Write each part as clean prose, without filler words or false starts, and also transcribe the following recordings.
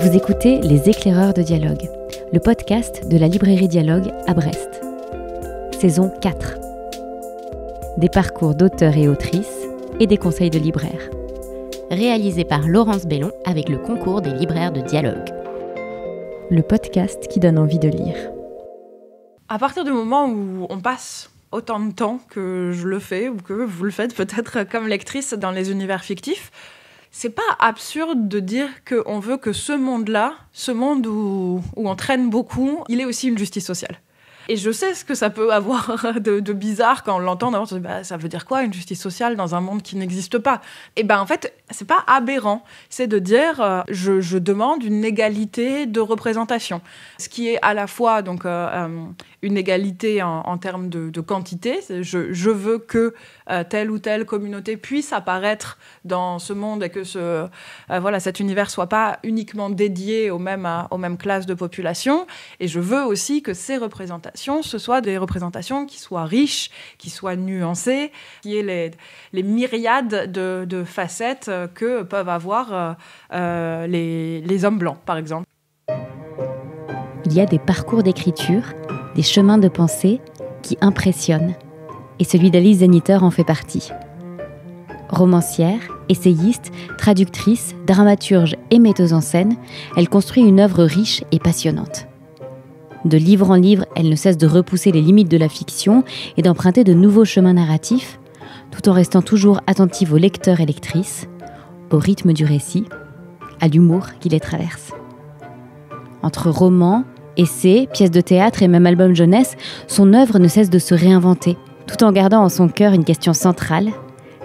Vous écoutez Les Éclaireurs de Dialogue, le podcast de la librairie Dialogue à Brest. Saison 4. Des parcours d'auteurs et autrices et des conseils de libraires. Réalisé par Laurence Bellon avec le concours des libraires de Dialogue. Le podcast qui donne envie de lire. À partir du moment où on passe autant de temps que je le fais, ou que vous le faites peut-être comme lectrice dans les univers fictifs, c'est pas absurde de dire qu'on veut que ce monde-là, ce monde où on traîne beaucoup, il est aussi une justice sociale. Et je sais ce que ça peut avoir de bizarre quand on l'entend. D'abord, on se dit, ça veut dire quoi, une justice sociale dans un monde qui n'existe pas ? Et en fait, c'est pas aberrant. C'est de dire, je demande une égalité de représentation. Ce qui est à la fois donc, une égalité en termes de quantité. Je veux que telle ou telle communauté puisse apparaître dans ce monde et que cet univers soit pas uniquement dédié aux mêmes classes de population. Et je veux aussi que ces représentations, ce soit des représentations qui soient riches, qui soient nuancées, qui aient les myriades de facettes que peuvent avoir les hommes blancs, par exemple. Il y a des parcours d'écriture, des chemins de pensée qui impressionnent. Et celui d'Alice Zeniter en fait partie. Romancière, essayiste, traductrice, dramaturge et metteuse en scène, elle construit une œuvre riche et passionnante. De livre en livre, elle ne cesse de repousser les limites de la fiction et d'emprunter de nouveaux chemins narratifs, tout en restant toujours attentive aux lecteurs et lectrices, au rythme du récit, à l'humour qui les traverse. Entre romans, essais, pièces de théâtre et même albums jeunesse, son œuvre ne cesse de se réinventer, tout en gardant en son cœur une question centrale,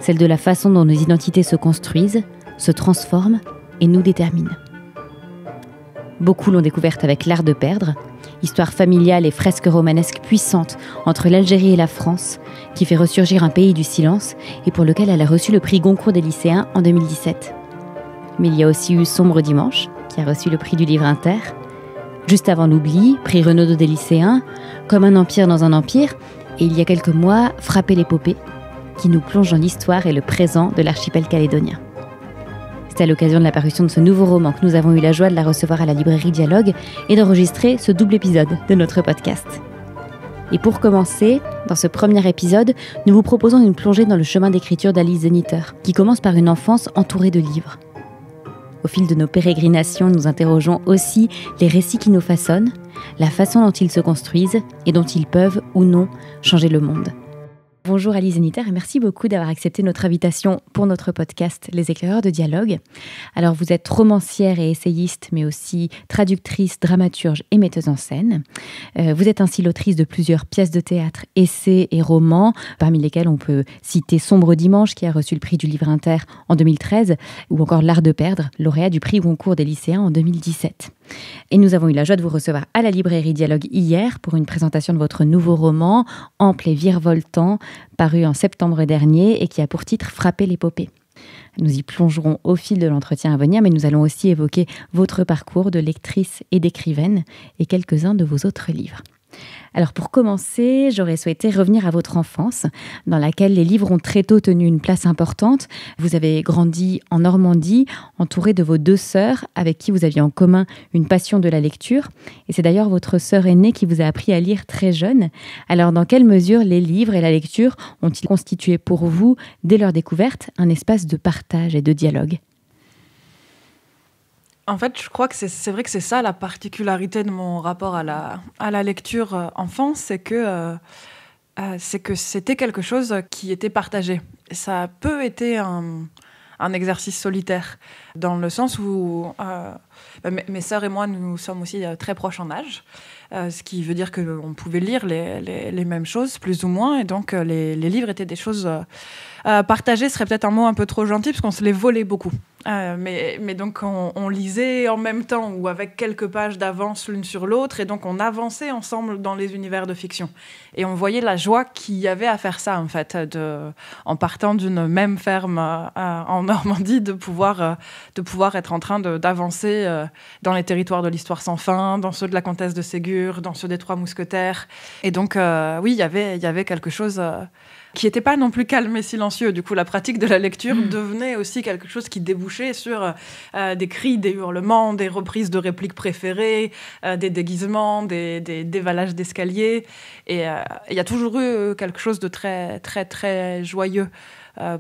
celle de la façon dont nos identités se construisent, se transforment et nous déterminent. Beaucoup l'ont découverte avec L'Art de perdre, histoire familiale et fresque romanesque puissante entre l'Algérie et la France, qui fait ressurgir un pays du silence et pour lequel elle a reçu le prix Goncourt des lycéens en 2017. Mais il y a aussi eu Sombre dimanche, qui a reçu le prix du livre inter, Juste avant l'oubli, prix Renaudot des lycéens, Comme un empire dans un empire, et il y a quelques mois, Frapper l'épopée, qui nous plonge dans l'histoire et le présent de l'archipel calédonien. C'est à l'occasion de la parution de ce nouveau roman que nous avons eu la joie de la recevoir à la librairie Dialogue et d'enregistrer ce double épisode de notre podcast. Et pour commencer, dans ce premier épisode, nous vous proposons une plongée dans le chemin d'écriture d'Alice Zeniter, qui commence par une enfance entourée de livres. Au fil de nos pérégrinations, nous interrogeons aussi les récits qui nous façonnent, la façon dont ils se construisent et dont ils peuvent ou non changer le monde. Bonjour Alice Zeniter et merci beaucoup d'avoir accepté notre invitation pour notre podcast Les Éclaireurs de Dialogue. Alors vous êtes romancière et essayiste mais aussi traductrice, dramaturge et metteuse en scène. Vous êtes ainsi l'autrice de plusieurs pièces de théâtre, essais et romans, parmi lesquels on peut citer Sombre dimanche qui a reçu le prix du livre inter en 2013 ou encore L'Art de perdre, lauréat du prix Goncourt des lycéens en 2017. Et nous avons eu la joie de vous recevoir à la librairie Dialogue hier pour une présentation de votre nouveau roman, ample et virevoltant, paru en septembre dernier et qui a pour titre Frapper l'épopée. Nous y plongerons au fil de l'entretien à venir, mais nous allons aussi évoquer votre parcours de lectrice et d'écrivaine et quelques-uns de vos autres livres. Alors pour commencer, j'aurais souhaité revenir à votre enfance, dans laquelle les livres ont très tôt tenu une place importante. Vous avez grandi en Normandie, entouré de vos deux sœurs, avec qui vous aviez en commun une passion de la lecture. Et c'est d'ailleurs votre sœur aînée qui vous a appris à lire très jeune. Alors dans quelle mesure les livres et la lecture ont-ils constitué pour vous, dès leur découverte, un espace de partage et de dialogue ? En fait, je crois que c'est vrai que c'est ça la particularité de mon rapport à la lecture enfant, c'est que c'était quelque chose qui était partagé. Ça a peu été un exercice solitaire, dans le sens où mes sœurs et moi, nous sommes aussi très proches en âge, ce qui veut dire qu'on pouvait lire les mêmes choses, plus ou moins, et donc les livres étaient des choses partagées, serait peut-être un mot un peu trop gentil, parce qu'on se les volait beaucoup. Mais donc on lisait en même temps ou avec quelques pages d'avance l'une sur l'autre, et donc on avançait ensemble dans les univers de fiction. Et on voyait la joie qu'il y avait à faire ça, en fait, en partant d'une même ferme en Normandie, de pouvoir être en train d'avancer dans les territoires de l'Histoire sans fin, dans ceux de la Comtesse de Ségur, dans ceux des Trois Mousquetaires. Et donc, oui, il y avait quelque chose qui n'était pas non plus calme et silencieux. Du coup, la pratique de la lecture devenait aussi quelque chose qui débouchait sur des cris, des hurlements, des reprises de répliques préférées, des déguisements, des dévalages d'escalier. Et il y a toujours eu quelque chose de très, très, très joyeux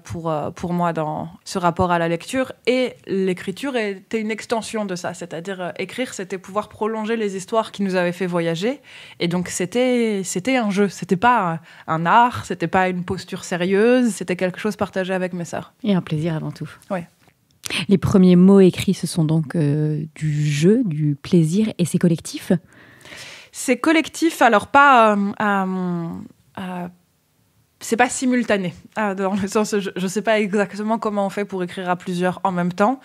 pour moi dans ce rapport à la lecture. Et l'écriture était une extension de ça. C'est-à-dire, écrire, c'était pouvoir prolonger les histoires qui nous avaient fait voyager. Et donc, c'était un jeu. C'était pas un art, c'était pas une posture sérieuse, c'était quelque chose partagé avec mes sœurs. Et un plaisir avant tout. Oui. Les premiers mots écrits, ce sont donc du jeu, du plaisir, et c'est collectif ? C'est collectif, alors pas... c'est pas simultané, dans le sens, je sais pas exactement comment on fait pour écrire à plusieurs en même temps.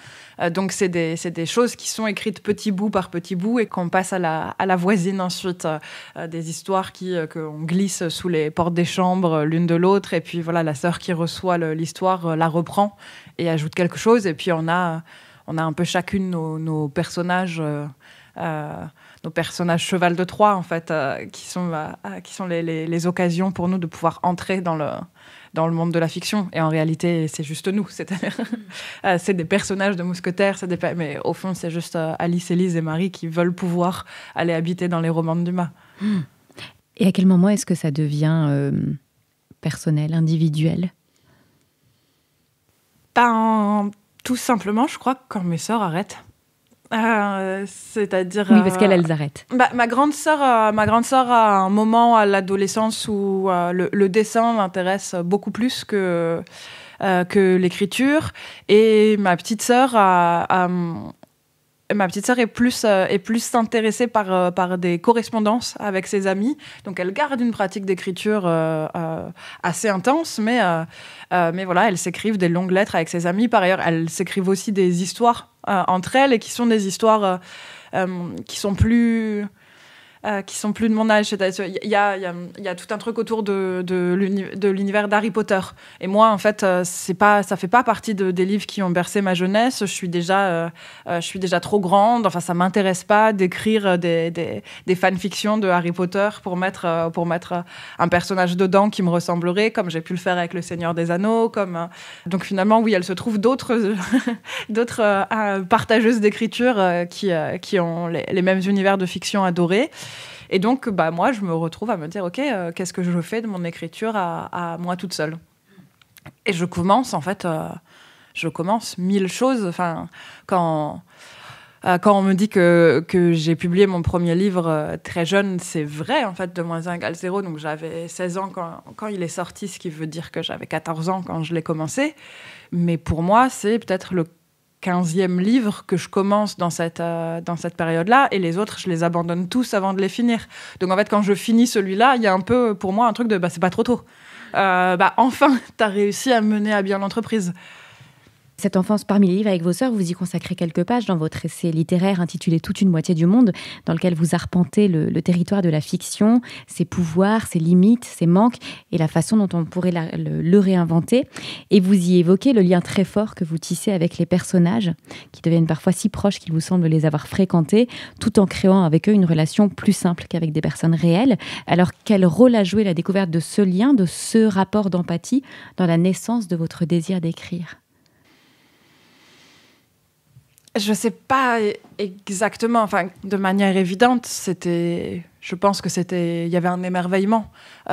Donc c'est des choses qui sont écrites petit bout par petit bout et qu'on passe à la voisine ensuite. Des histoires qu'on glisse sous les portes des chambres l'une de l'autre, et puis voilà, la sœur qui reçoit l'histoire la reprend et ajoute quelque chose, et puis on a un peu chacune nos personnages. Nos personnages cheval de Troie, en fait, qui sont les occasions pour nous de pouvoir entrer dans le monde de la fiction. Et en réalité, c'est juste nous. C'est-à-dire, c'est des personnages de mousquetaires, mais au fond, c'est juste Alice, Élise et Marie qui veulent pouvoir aller habiter dans les romans de Dumas. Et à quel moment est-ce que ça devient personnel, individuel ? Tout simplement, je crois, quand mes sœurs arrêtent. C'est-à-dire... Oui, parce qu'elles arrêtent. Ma grande sœur a un moment à l'adolescence où le dessin m'intéresse beaucoup plus que l'écriture. Et ma petite sœur est plus intéressée par des correspondances avec ses amis. Donc, elle garde une pratique d'écriture assez intense, mais voilà, elles s'écrivent des longues lettres avec ses amis. Par ailleurs, elles s'écrivent aussi des histoires entre elles, et qui sont des histoires qui sont plus de mon âge. C'est-à-dire, il y a tout un truc autour de l'univers d'Harry Potter. Et moi, en fait, ça fait pas partie des livres qui ont bercé ma jeunesse. Je suis déjà trop grande. Enfin, ça m'intéresse pas d'écrire des fanfictions de Harry Potter pour mettre un personnage dedans qui me ressemblerait, comme j'ai pu le faire avec Le Seigneur des Anneaux. Donc finalement, oui, elle se trouve d'autres partageuses d'écriture qui ont les mêmes univers de fiction adorés. Et donc, moi, je me retrouve à me dire, OK, qu'est-ce que je fais de mon écriture à moi toute seule ? Et je commence 1000 choses. Enfin, quand on me dit que j'ai publié mon premier livre très jeune, c'est vrai, en fait, de -1 = 0. Donc, j'avais 16 ans quand il est sorti, ce qui veut dire que j'avais 14 ans quand je l'ai commencé. Mais pour moi, c'est peut-être le 15e livre que je commence dans cette période-là, et les autres, je les abandonne tous avant de les finir. Donc en fait, quand je finis celui-là, il y a un peu, pour moi, un truc de c'est pas trop tôt. Enfin, t'as réussi à mener à bien l'entreprise. Cette enfance parmi les livres avec vos sœurs, vous y consacrez quelques pages dans votre essai littéraire intitulé « Toute une moitié du monde », dans lequel vous arpentez le territoire de la fiction, ses pouvoirs, ses limites, ses manques et la façon dont on pourrait le réinventer. Et vous y évoquez le lien très fort que vous tissez avec les personnages, qui deviennent parfois si proches qu'il vous semble les avoir fréquentés, tout en créant avec eux une relation plus simple qu'avec des personnes réelles. Alors, quel rôle a joué la découverte de ce lien, de ce rapport d'empathie dans la naissance de votre désir d'écrire ? Je sais pas exactement, enfin, de manière évidente, je pense que il y avait un émerveillement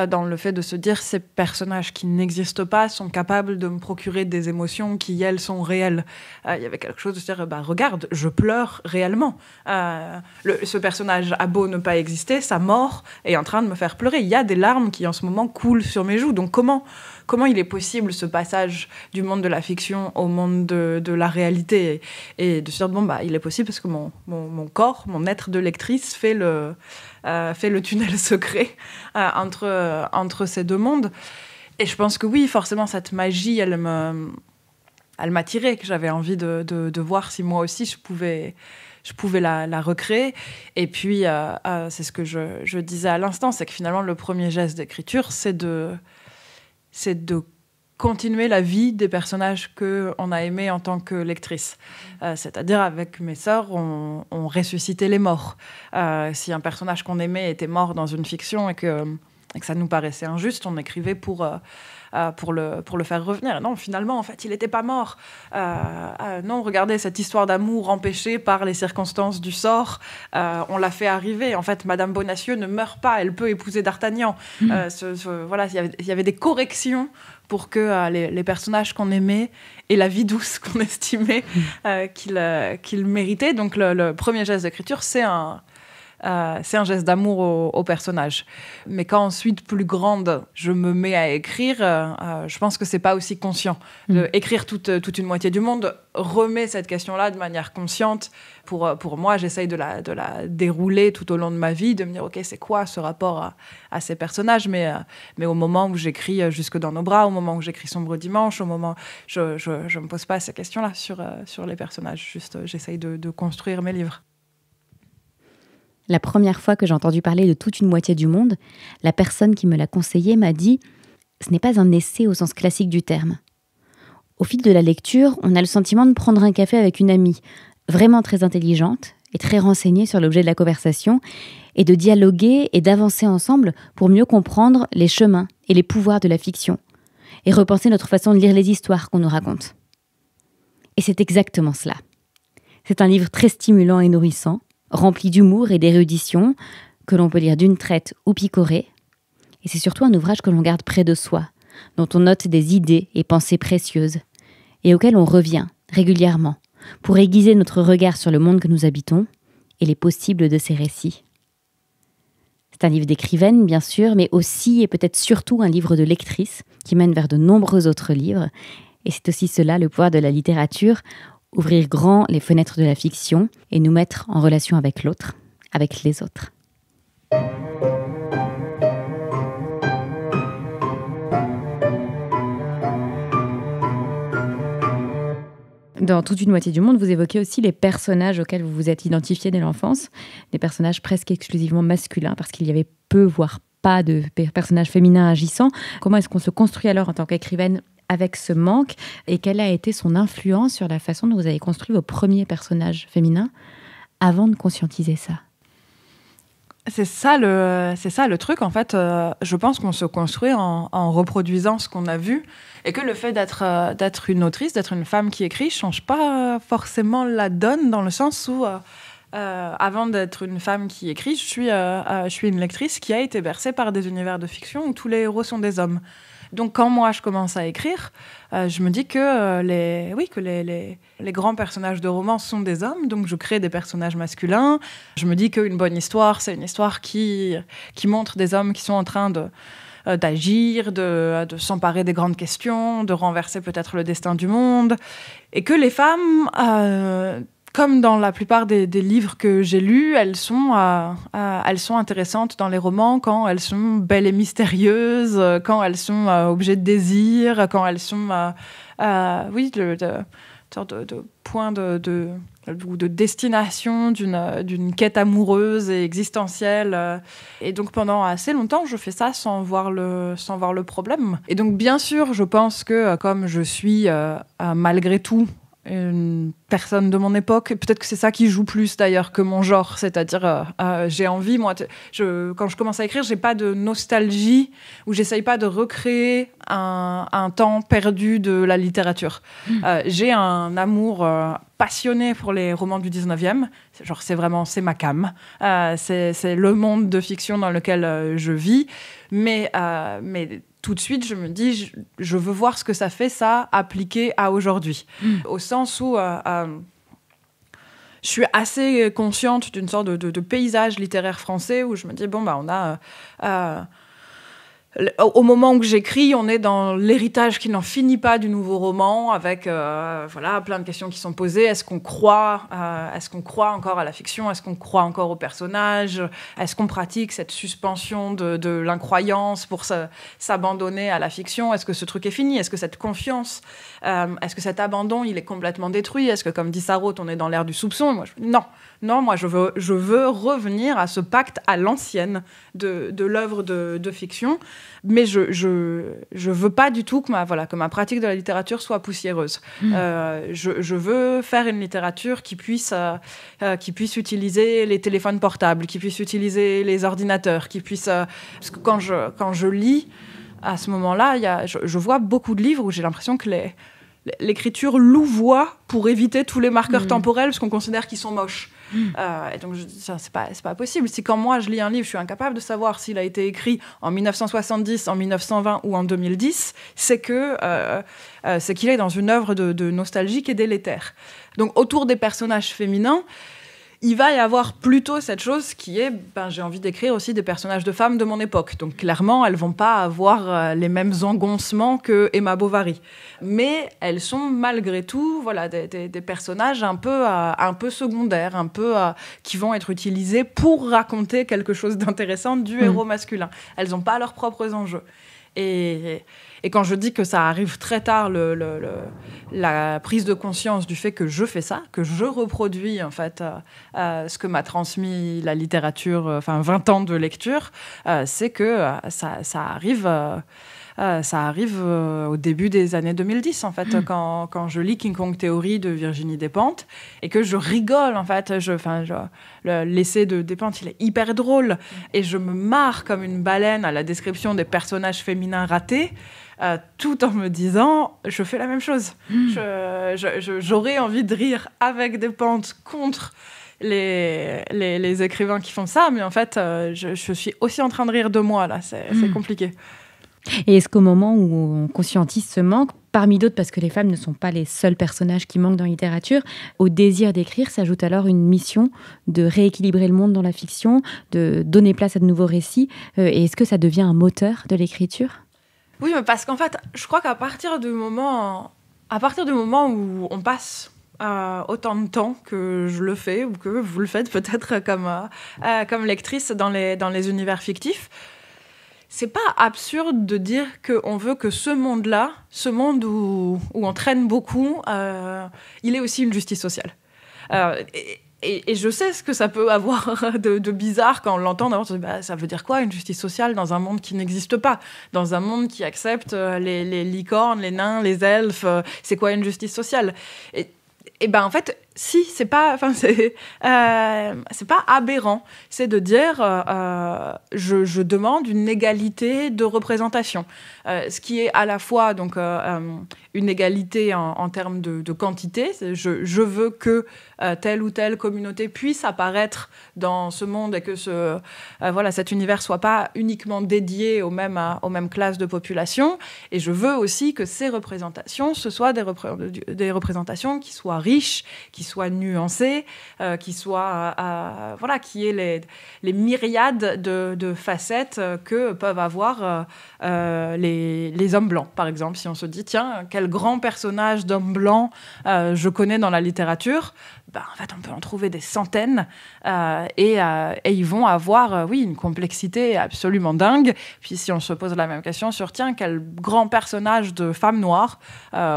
dans le fait de se dire, ces personnages qui n'existent pas sont capables de me procurer des émotions qui, elles, sont réelles. Il y avait quelque chose de se dire, regarde, je pleure réellement. Ce personnage a beau ne pas exister, sa mort est en train de me faire pleurer. Il y a des larmes qui, en ce moment, coulent sur mes joues. Donc, comment il est possible, ce passage du monde de la fiction au monde de la réalité, et de se dire, il est possible parce que mon corps, mon être de lectrice fait le tunnel secret entre ces deux mondes. Et je pense que oui, forcément, cette magie, elle m'attirait, que j'avais envie de voir si moi aussi je pouvais la recréer. Et puis, c'est ce que je disais à l'instant, c'est que finalement, le premier geste d'écriture, c'est de continuer la vie des personnages qu'on a aimés en tant que lectrice. C'est-à-dire, avec mes sœurs, on ressuscitait les morts. Si un personnage qu'on aimait était mort dans une fiction et que ça nous paraissait injuste, on écrivait pour le faire revenir. Non, finalement, en fait, il n'était pas mort. Non, regardez, cette histoire d'amour empêchée par les circonstances du sort, on l'a fait arriver. En fait, Madame Bonacieux ne meurt pas, elle peut épouser d'Artagnan. Voilà, il y avait des corrections pour que les personnages qu'on aimait et la vie douce qu'on estimait qu'ils méritaient. Donc, le premier geste d'écriture, c'est un geste d'amour au personnage. Mais quand ensuite, plus grande, je me mets à écrire, je pense que c'est pas aussi conscient. Écrire toute une moitié du monde remet cette question-là de manière consciente. Pour moi, j'essaye de la dérouler tout au long de ma vie, de me dire, OK, c'est quoi ce rapport à ces personnages, mais au moment où j'écris Jusque dans nos bras, au moment où j'écris Sombre dimanche, au moment... Je me pose pas ces questions-là sur les personnages. Juste, j'essaye de construire mes livres. La première fois que j'ai entendu parler de toute une moitié du monde, la personne qui me l'a conseillé m'a dit « Ce n'est pas un essai au sens classique du terme. » Au fil de la lecture, on a le sentiment de prendre un café avec une amie, vraiment très intelligente et très renseignée sur l'objet de la conversation, et de dialoguer et d'avancer ensemble pour mieux comprendre les chemins et les pouvoirs de la fiction, et repenser notre façon de lire les histoires qu'on nous raconte. Et c'est exactement cela. C'est un livre très stimulant et nourrissant, rempli d'humour et d'érudition, que l'on peut lire d'une traite ou picorer. Et c'est surtout un ouvrage que l'on garde près de soi, dont on note des idées et pensées précieuses, et auquel on revient régulièrement, pour aiguiser notre regard sur le monde que nous habitons et les possibles de ces récits. C'est un livre d'écrivaine, bien sûr, mais aussi et peut-être surtout un livre de lectrice qui mène vers de nombreux autres livres. Et c'est aussi cela, le pouvoir de la littérature, ouvrir grand les fenêtres de la fiction et nous mettre en relation avec l'autre, avec les autres. Dans Toute une moitié du monde, vous évoquez aussi les personnages auxquels vous vous êtes identifié dès l'enfance, des personnages presque exclusivement masculins, parce qu'il y avait peu, voire pas de personnages féminins agissants. Comment est-ce qu'on se construit alors en tant qu'écrivaine avec ce manque, et quelle a été son influence sur la façon dont vous avez construit vos premiers personnages féminins avant de conscientiser ça? C'est ça le truc, en fait. Je pense qu'on se construit en reproduisant ce qu'on a vu, et que le fait d'être une autrice, d'être une femme qui écrit, change pas forcément la donne, dans le sens où avant d'être une femme qui écrit, je suis une lectrice qui a été bercée par des univers de fiction où tous les héros sont des hommes. Donc, quand moi, je commence à écrire, je me dis que les grands personnages de romans sont des hommes, donc je crée des personnages masculins. Je me dis qu'une bonne histoire, c'est une histoire qui montre des hommes qui sont en train d'agir, de s'emparer des grandes questions, de renverser peut-être le destin du monde. Et que les femmes... comme dans la plupart des livres que j'ai lus, elles sont intéressantes dans les romans quand elles sont belles et mystérieuses, quand elles sont objets de désir, quand elles sont sorte de point ou de destination d'une quête amoureuse et existentielle. Et donc pendant assez longtemps, je fais ça sans voir le problème. Et donc bien sûr, je pense que comme je suis malgré tout une personne de mon époque, peut-être que c'est ça qui joue plus d'ailleurs que mon genre, c'est-à-dire j'ai envie, moi, quand je commence à écrire, j'ai pas de nostalgie, ou j'essaye pas de recréer un temps perdu de la littérature. J'ai un amour passionné pour les romans du 19e, c'est ma came, c'est le monde de fiction dans lequel je vis, mais tout de suite, je me dis, je veux voir ce que ça fait, ça, appliqué à aujourd'hui. Au sens où je suis assez consciente d'une sorte de paysage littéraire français où je me dis, on a... au moment où j'écris, on est dans l'héritage qui n'en finit pas du nouveau roman, avec plein de questions qui sont posées. Est-ce qu'on croit encore à la fiction? Est-ce qu'on croit encore aux personnages? Est-ce qu'on pratique cette suspension de l'incroyance pour s'abandonner à la fiction? Est-ce que ce truc est fini? Est-ce que cette confiance, est-ce que cet abandon, il est complètement détruit? Est-ce que, comme dit Sarraute, on est dans l'ère du soupçon? Non, moi, je veux revenir à ce pacte à l'ancienne de l'œuvre de fiction, Mais je veux pas du tout que ma pratique de la littérature soit poussiéreuse. Je veux faire une littérature qui puisse utiliser les téléphones portables, qui puisse utiliser les ordinateurs, parce que quand je lis, à ce moment-là, je vois beaucoup de livres où j'ai l'impression que l'écriture louvoie pour éviter tous les marqueurs temporels parce qu'on considère qu'ils sont moches. Et donc ça, c'est pas possible. Si quand moi je lis un livre, je suis incapable de savoir s'il a été écrit en 1970, en 1920 ou en 2010, c'est qu'il est dans une œuvre de nostalgie qui est délétère. Donc autour des personnages féminins, il va y avoir plutôt cette chose qui est, j'ai envie d'écrire aussi des personnages de femmes de mon époque. Donc clairement, elles vont pas avoir les mêmes engoncements que Emma Bovary. Mais elles sont malgré tout, des personnages un peu secondaires, qui vont être utilisés pour raconter quelque chose d'intéressant du héros masculin. Elles n'ont pas leurs propres enjeux. Et quand je dis que ça arrive très tard, la prise de conscience du fait que je fais ça, que je reproduis en fait ce que m'a transmis la littérature, 20 ans de lecture, c'est que ça arrive au début des années 2010, en fait, quand je lis King Kong Theory de Virginie Despentes et que je rigole, en fait. L'essai de Despentes, il est hyper drôle et je me marre comme une baleine à la description des personnages féminins ratés, tout en me disant, je fais la même chose. J'aurais envie de rire avec Despentes contre les écrivains qui font ça, mais en fait, je suis aussi en train de rire de moi, là. C'est compliqué. Et est-ce qu'au moment où on conscientise ce manque, parmi d'autres, parce que les femmes ne sont pas les seuls personnages qui manquent dans la littérature, au désir d'écrire s'ajoute alors une mission de rééquilibrer le monde dans la fiction, de donner place à de nouveaux récits, et est-ce que ça devient un moteur de l'écriture ? Oui, mais parce qu'en fait, je crois qu'à partir du moment où on passe autant de temps que je le fais, ou que vous le faites peut-être comme lectrice dans les univers fictifs, c'est pas absurde de dire qu'on veut que ce monde-là, ce monde où on traîne beaucoup, il est aussi une justice sociale. Et je sais ce que ça peut avoir de bizarre quand on l'entend. D'abord, ça veut dire quoi, une justice sociale dans un monde qui n'existe pas, dans un monde qui accepte les licornes, les nains, les elfes. C'est quoi une justice sociale ? Et en fait, si, c'est pas aberrant. C'est de dire, je demande une égalité de représentation. Ce qui est à la fois donc, une égalité en termes de quantité. Je veux que telle ou telle communauté puisse apparaître dans ce monde et que cet univers soit pas uniquement dédié aux mêmes classes de population. Et je veux aussi que ces représentations, ce soient des représentations qui soient riches, qui soient nuancées, qui aient les myriades de facettes que peuvent avoir les hommes blancs, par exemple. Si on se dit, tiens, quel grand personnage d'homme blanc je connais dans la littérature, en fait, on peut en trouver des centaines et ils vont avoir, une complexité absolument dingue. Puis si on se pose la même question sur, tiens, quel grand personnage de femme noire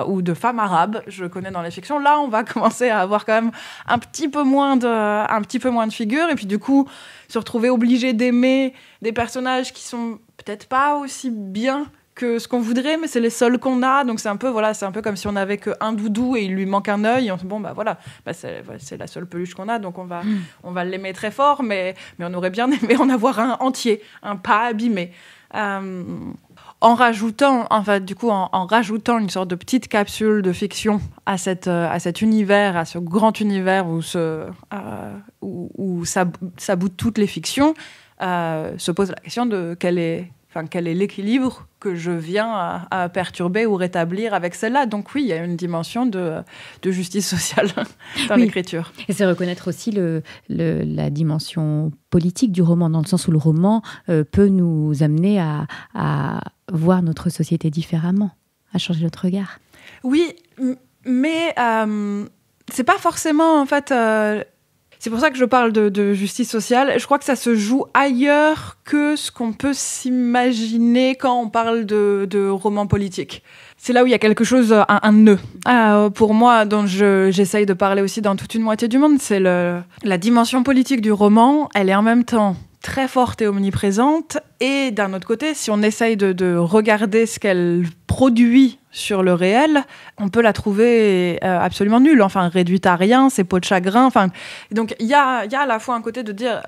ou de femme arabe je connais dans les fictions, là, on va commencer à avoir quand même un petit peu moins de figures. Et puis du coup, se retrouver obligé d'aimer des personnages qui sont peut-être pas aussi bien que ce qu'on voudrait, mais c'est les seuls qu'on a. Donc c'est un peu comme si on n'avait qu'un doudou et il lui manque un œil. C'est la seule peluche qu'on a, donc on va l'aimer très fort, mais on aurait bien aimé en avoir un entier, un pas abîmé. En rajoutant une sorte de petite capsule de fiction à cet univers, à ce grand univers où s'aboutent toutes les fictions, se pose la question de quel est l'équilibre que je viens à perturber ou rétablir avec celle-là. Donc oui, il y a une dimension de justice sociale dans l'écriture. Et c'est reconnaître aussi la dimension politique du roman, dans le sens où le roman peut nous amener à voir notre société différemment, à changer notre regard. Oui, mais c'est pas forcément, en fait... C'est pour ça que je parle de justice sociale. Je crois que ça se joue ailleurs que ce qu'on peut s'imaginer quand on parle de roman politique. C'est là où il y a quelque chose, un nœud. Pour moi, dont j'essaye de parler aussi dans toute une moitié du monde, c'est la dimension politique du roman. Elle est en même temps très forte et omniprésente. Et d'un autre côté, si on essaye de regarder ce qu'elle produit sur le réel, on peut la trouver absolument nulle, enfin réduite à rien, c'est peau de chagrin. Enfin, donc il y a à la fois un côté de dire,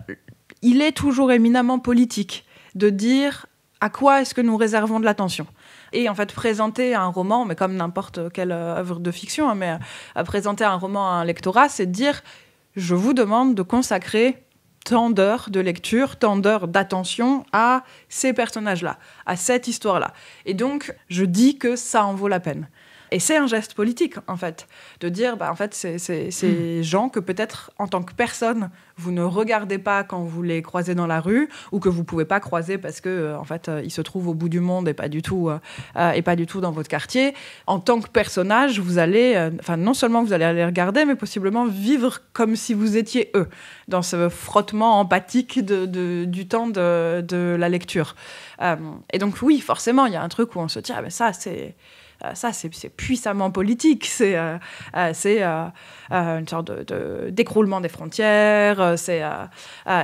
il est toujours éminemment politique, de dire à quoi est-ce que nous réservons de l'attention. Et en fait, présenter un roman, mais comme n'importe quelle œuvre de fiction, hein, mais présenter un roman à un lectorat, c'est de dire, je vous demande de consacrer tant d'heures de lecture, tant d'heures d'attention à ces personnages-là, à cette histoire-là. Et donc, je dis que ça en vaut la peine. Et c'est un geste politique, en fait, de dire, en fait, c'est gens que peut-être, en tant que personne, vous ne regardez pas quand vous les croisez dans la rue, ou que vous ne pouvez pas croiser parce que, en fait, ils se trouvent au bout du monde et pas du tout dans votre quartier. En tant que personnage, vous allez, non seulement vous allez les regarder, mais possiblement vivre comme si vous étiez eux, dans ce frottement empathique du temps de la lecture. Et donc, oui, forcément, il y a un truc où on se dit, mais ça, c'est puissamment politique, c'est une sorte d'écroulement des frontières,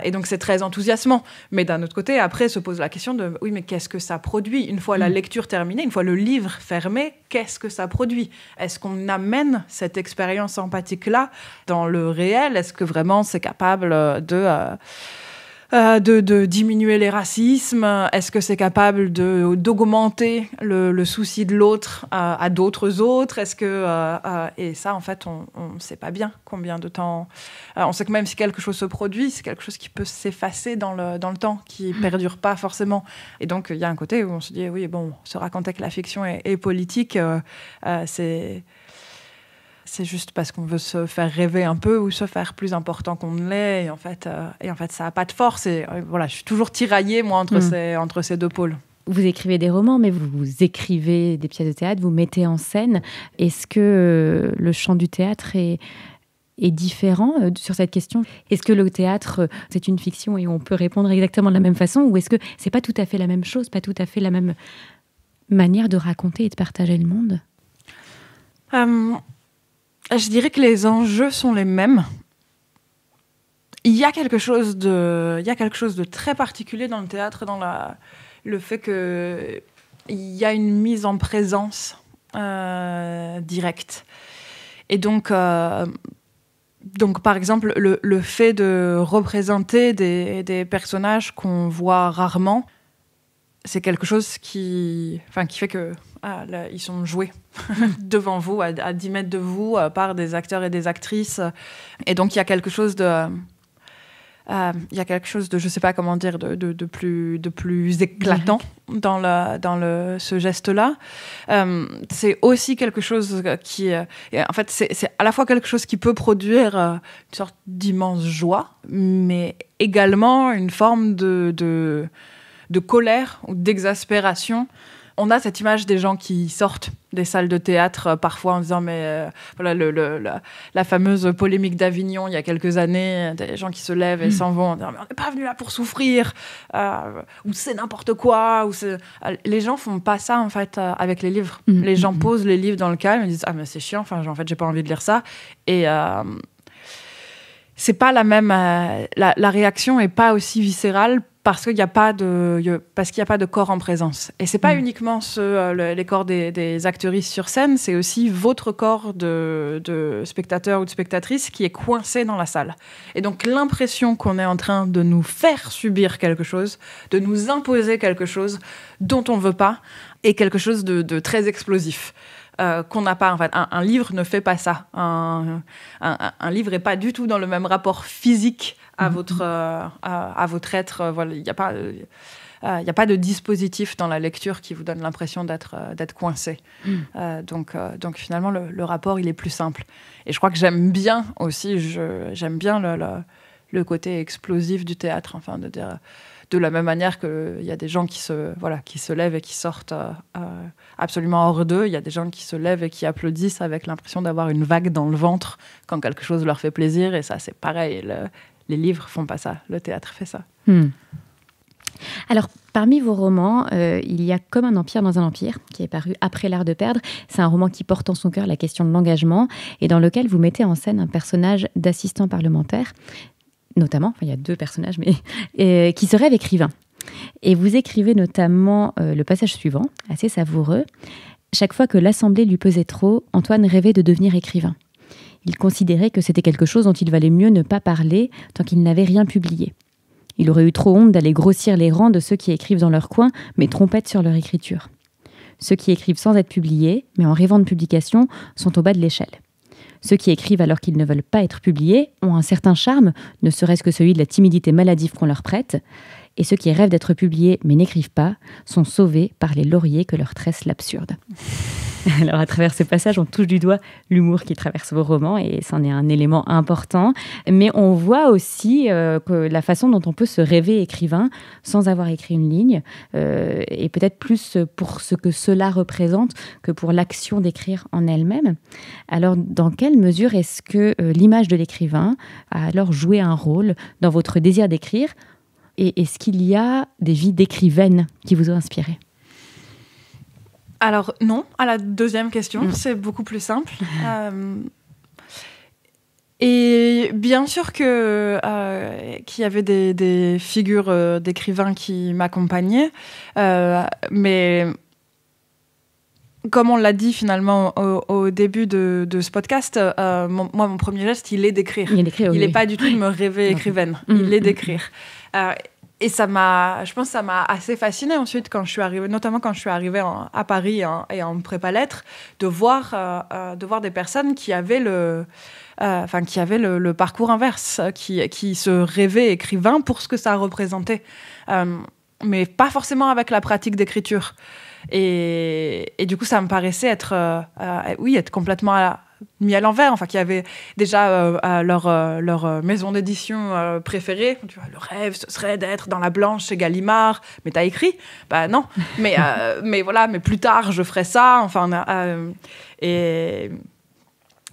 et donc c'est très enthousiasmant. Mais d'un autre côté, après se pose la question de, oui, mais qu'est-ce que ça produit ? Une fois la lecture terminée, une fois le livre fermé, qu'est-ce que ça produit ? Est-ce qu'on amène cette expérience empathique-là dans le réel ? Est-ce que vraiment c'est capable de diminuer les racismes? Est-ce que c'est capable d'augmenter le souci de l'autre à d'autres autres? Est-ce que et ça, en fait, on ne sait pas bien combien de temps. On sait que même si quelque chose se produit, c'est quelque chose qui peut s'effacer dans le temps, qui ne perdure pas forcément. Et donc, il y a un côté où on se dit, oui, bon, se raconter que la fiction est politique, c'est juste parce qu'on veut se faire rêver un peu ou se faire plus important qu'on ne l'est. Et en fait, ça n'a pas de force. Et voilà, je suis toujours tiraillée, moi, entre ces deux pôles. Vous écrivez des romans, mais vous écrivez des pièces de théâtre, vous mettez en scène. Est-ce que le champ du théâtre est différent sur cette question? Est-ce que le théâtre, c'est une fiction et on peut répondre exactement de la même façon? Ou est-ce que c'est pas tout à fait la même chose, pas tout à fait la même manière de raconter et de partager le monde? Je dirais que les enjeux sont les mêmes. Il y a quelque chose de très particulier dans le théâtre, dans le fait qu'il y a une mise en présence directe. Et donc par exemple, le fait de représenter des personnages qu'on voit rarement, c'est quelque chose qui fait que là, ils sont joués devant vous, à 10 mètres de vous, par des acteurs et des actrices. Et donc, il y a quelque chose de... je sais pas comment dire, de plus éclatant dans ce geste-là. C'est aussi quelque chose qui... en fait, c'est à la fois quelque chose qui peut produire une sorte d'immense joie, mais également une forme de colère ou d'exaspération. On a cette image des gens qui sortent des salles de théâtre parfois en disant mais voilà la fameuse polémique d'Avignon il y a quelques années, des gens qui se lèvent et s'en vont en disant mais on n'est pas venu là pour souffrir, ou c'est n'importe quoi, les gens font pas ça en fait avec les livres. Les gens posent les livres dans le calme et disent mais c'est chiant, en fait j'ai pas envie de lire ça, et c'est pas la même, la réaction est pas aussi viscérale parce qu'il n'y a pas de corps en présence. Et c'est pas uniquement les corps des actrices sur scène, c'est aussi votre corps de spectateur ou de spectatrice qui est coincé dans la salle. Et donc l'impression qu'on est en train de nous faire subir quelque chose, de nous imposer quelque chose dont on veut pas, est quelque chose de très explosif. Qu'on n'a pas, en fait. Un livre ne fait pas ça. Un livre n'est pas du tout dans le même rapport physique à votre être. Voilà, il n'y a pas de dispositif dans la lecture qui vous donne l'impression d'être coincé. Donc finalement, le rapport, il est plus simple. Et je crois que j'aime bien aussi, j'aime bien le côté explosif du théâtre, enfin, de dire... De la même manière qu'il y a des gens qui se lèvent et qui sortent absolument hors d'eux, il y a des gens qui se lèvent et qui applaudissent avec l'impression d'avoir une vague dans le ventre quand quelque chose leur fait plaisir. Et ça, c'est pareil. Les livres font pas ça. Le théâtre fait ça. Alors, parmi vos romans, il y a Comme un empire dans un empire, qui est paru après L'Art de perdre. C'est un roman qui porte en son cœur la question de l'engagement et dans lequel vous mettez en scène un personnage d'assistant parlementaire. notamment, il y a 2 personnages, mais qui se rêvent écrivains. Et vous écrivez notamment le passage suivant, assez savoureux. « Chaque fois que l'assemblée lui pesait trop, Antoine rêvait de devenir écrivain. Il considérait que c'était quelque chose dont il valait mieux ne pas parler tant qu'il n'avait rien publié. Il aurait eu trop honte d'aller grossir les rangs de ceux qui écrivent dans leur coin, mais trompettent sur leur écriture. Ceux qui écrivent sans être publiés, mais en rêvant de publication, sont au bas de l'échelle. Ceux qui écrivent alors qu'ils ne veulent pas être publiés ont un certain charme, ne serait-ce que celui de la timidité maladive qu'on leur prête. Et ceux qui rêvent d'être publiés mais n'écrivent pas sont sauvés par les lauriers que leur tresse l'absurde. » Alors, à travers ce passage, on touche du doigt l'humour qui traverse vos romans, et c'en est un élément important. Mais on voit aussi que la façon dont on peut se rêver écrivain sans avoir écrit une ligne, et peut-être plus pour ce que cela représente que pour l'action d'écrire en elle-même. Alors, dans quelle mesure est-ce que l'image de l'écrivain a alors joué un rôle dans votre désir d'écrire ? Et est-ce qu'il y a des vies d'écrivaines qui vous ont inspiré ? Alors non, à la deuxième question, c'est beaucoup plus simple. Et bien sûr qu'il y avait des figures d'écrivains qui m'accompagnaient, mais comme on l'a dit finalement au début de ce podcast, mon premier geste, il est d'écrire. Il n'est pas du tout de me rêver écrivaine, il est d'écrire. Et je pense que ça m'a assez fascinée ensuite quand je suis arrivée, notamment quand je suis arrivée à Paris et en prépa lettres, de voir des personnes qui avaient le parcours inverse, qui se rêvaient écrivains pour ce que ça représentait, mais pas forcément avec la pratique d'écriture. Et du coup, ça me paraissait être complètement mis à l'envers, qui avait déjà leur maison d'édition préférée. Tu vois, le rêve, ce serait d'être dans la blanche chez Gallimard. Mais t'as écrit ? Bah non. Mais plus tard, je ferai ça.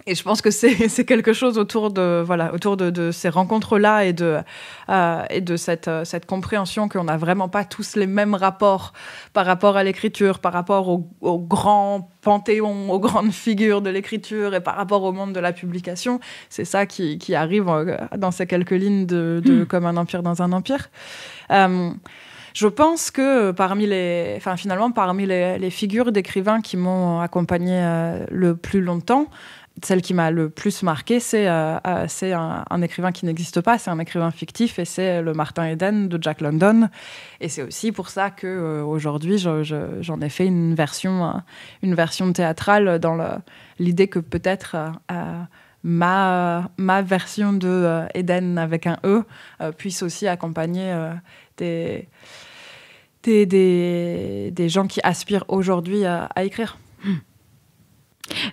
Et je pense que c'est quelque chose autour de ces rencontres-là et de cette compréhension qu'on n'a vraiment pas tous les mêmes rapports par rapport à l'écriture, par rapport au grand panthéon, aux grandes figures de l'écriture et par rapport au monde de la publication. C'est ça qui arrive dans ces quelques lignes de Comme un empire dans un empire. Je pense que parmi les figures d'écrivains qui m'ont accompagnée le plus longtemps, celle qui m'a le plus marquée, c'est un écrivain qui n'existe pas, c'est un écrivain fictif, et c'est le Martin Eden de Jack London. Et c'est aussi pour ça qu'aujourd'hui, j'en ai fait une version théâtrale dans l'idée que peut-être ma version de Eden avec un E puisse aussi accompagner des gens qui aspirent aujourd'hui à écrire.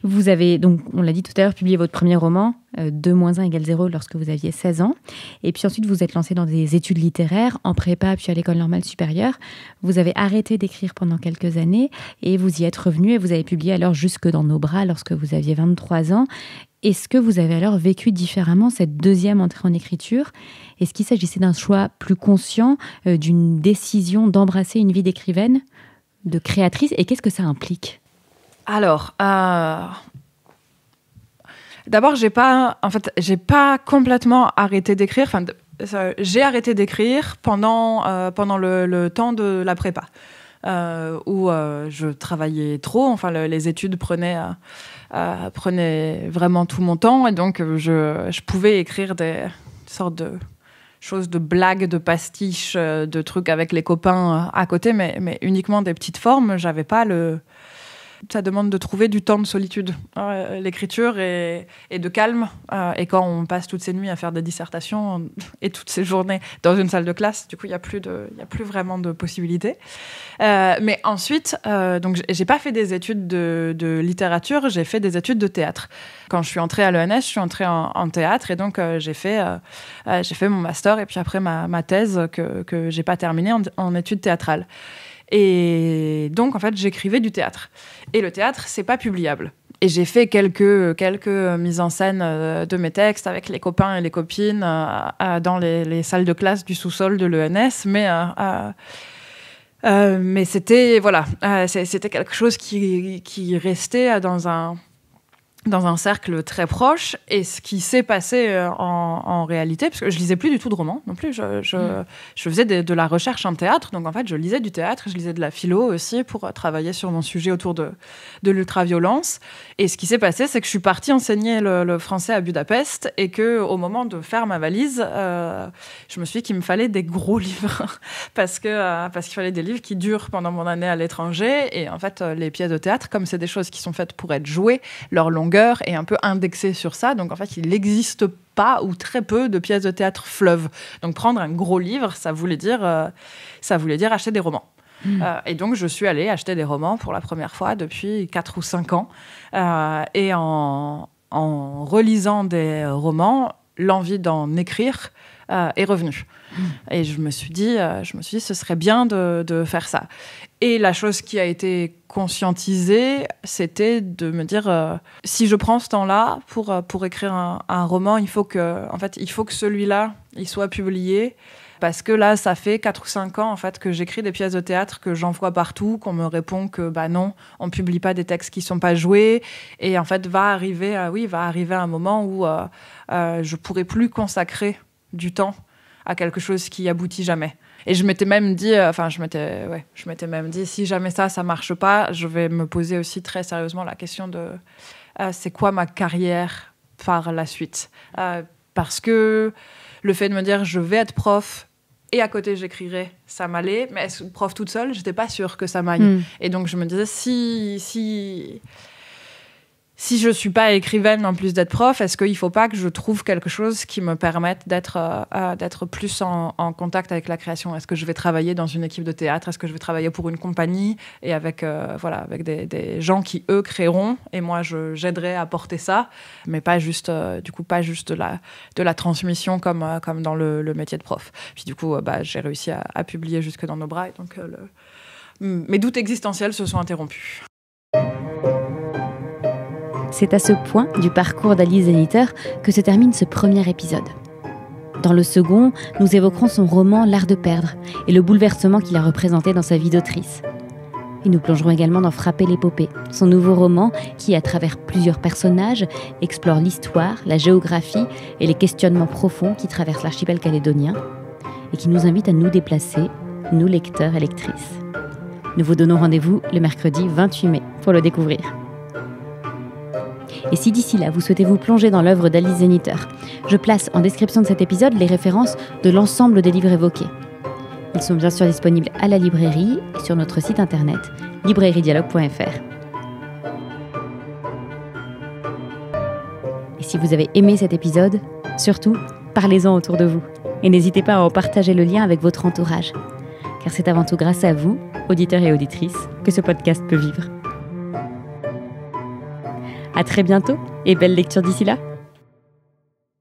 Vous avez, donc, on l'a dit tout à l'heure, publié votre premier roman, 2 - 1 = 0, lorsque vous aviez 16 ans. Et puis ensuite, vous êtes lancé dans des études littéraires, en prépa, puis à l'École normale supérieure. Vous avez arrêté d'écrire pendant quelques années et vous y êtes revenu et vous avez publié alors Jusque dans nos bras lorsque vous aviez 23 ans. Est-ce que vous avez alors vécu différemment cette deuxième entrée en écriture ? Est-ce qu'il s'agissait d'un choix plus conscient, d'une décision d'embrasser une vie d'écrivaine, de créatrice ? Et qu'est-ce que ça implique ? Alors, d'abord, j'ai pas complètement arrêté d'écrire. J'ai arrêté d'écrire pendant le temps de la prépa, où je travaillais trop. Les études prenaient vraiment tout mon temps, et donc je pouvais écrire des sortes de choses, de blagues, de pastiches, de trucs avec les copains à côté, mais uniquement des petites formes. J'avais pas ça demande de trouver du temps de solitude, l'écriture, et de calme. Et quand on passe toutes ces nuits à faire des dissertations et toutes ces journées dans une salle de classe, du coup, il n'y a plus vraiment de possibilités. Mais ensuite, donc, j'ai pas fait des études de littérature, j'ai fait des études de théâtre. Quand je suis entrée à l'ENS, je suis entrée en théâtre, et donc j'ai fait mon master et puis après ma thèse que j'ai pas terminée en études théâtrales. Et donc, en fait, j'écrivais du théâtre. Et le théâtre, c'est pas publiable. Et j'ai fait quelques mises en scène de mes textes avec les copains et les copines dans les salles de classe du sous-sol de l'ENS. Mais c'était, c'était quelque chose qui restait dans un dans un cercle très proche. Et ce qui s'est passé en réalité, parce que je lisais plus du tout de romans non plus, je faisais de la recherche en théâtre, donc en fait je lisais du théâtre, je lisais de la philo aussi pour travailler sur mon sujet autour de l'ultraviolence. Et ce qui s'est passé, c'est que je suis partie enseigner le français à Budapest et qu'au moment de faire ma valise, je me suis dit qu'il me fallait des gros livres parce qu'il fallait des livres qui durent pendant mon année à l'étranger. Et en fait, les pièces de théâtre, comme c'est des choses qui sont faites pour être jouées, leur longueur est un peu indexée sur ça. Donc, en fait, il n'existe pas ou très peu de pièces de théâtre fleuves. Donc, prendre un gros livre, ça voulait dire acheter des romans. Et donc, je suis allée acheter des romans pour la première fois depuis 4 ou 5 ans. Et en relisant des romans, l'envie d'en écrire est revenue. Et je me suis dit, ce serait bien de faire ça. Et la chose qui a été conscientisée, c'était de me dire, si je prends ce temps-là pour écrire un roman, il faut que celui-là, il soit publié. Parce que là, ça fait 4 ou 5 ans en fait, que j'écris des pièces de théâtre, que j'envoie partout, qu'on me répond que non, on ne publie pas des textes qui ne sont pas joués. Et en fait, va arriver un moment où je ne pourrai plus consacrer du temps à quelque chose qui aboutit jamais. Et je m'étais même dit, si jamais ça ne marche pas, je vais me poser aussi très sérieusement la question de c'est quoi ma carrière par la suite. Parce que le fait de me dire je vais être prof et à côté j'écrirai, ça m'allait, mais être prof toute seule, j'étais pas sûre que ça m'aille. Et donc je me disais si je suis pas écrivaine en plus d'être prof, est-ce qu'il faut pas que je trouve quelque chose qui me permette d'être plus en contact avec la création? Est-ce que je vais travailler dans une équipe de théâtre? Est-ce que je vais travailler pour une compagnie et avec des gens qui eux créeront et moi j'aiderai à porter ça, mais pas juste de la transmission comme dans le métier de prof. Puis du coup j'ai réussi à publier jusque dans nos bras et donc mes doutes existentiels se sont interrompus. C'est à ce point du parcours d'Alice Zeniter que se termine ce premier épisode. Dans le second, nous évoquerons son roman L'Art de perdre et le bouleversement qu'il a représenté dans sa vie d'autrice. Et nous plongerons également dans Frapper l'épopée, son nouveau roman qui, à travers plusieurs personnages, explore l'histoire, la géographie et les questionnements profonds qui traversent l'archipel calédonien et qui nous invite à nous déplacer, nous lecteurs et lectrices. Nous vous donnons rendez-vous le mercredi 28 mai pour le découvrir. Et si d'ici là, vous souhaitez vous plonger dans l'œuvre d'Alice Zeniter, je place en description de cet épisode les références de l'ensemble des livres évoqués. Ils sont bien sûr disponibles à la librairie et sur notre site internet librairiedialogue.fr. Et si vous avez aimé cet épisode, surtout, parlez-en autour de vous. Et n'hésitez pas à en partager le lien avec votre entourage. Car c'est avant tout grâce à vous, auditeurs et auditrices, que ce podcast peut vivre. À très bientôt et belle lecture d'ici là.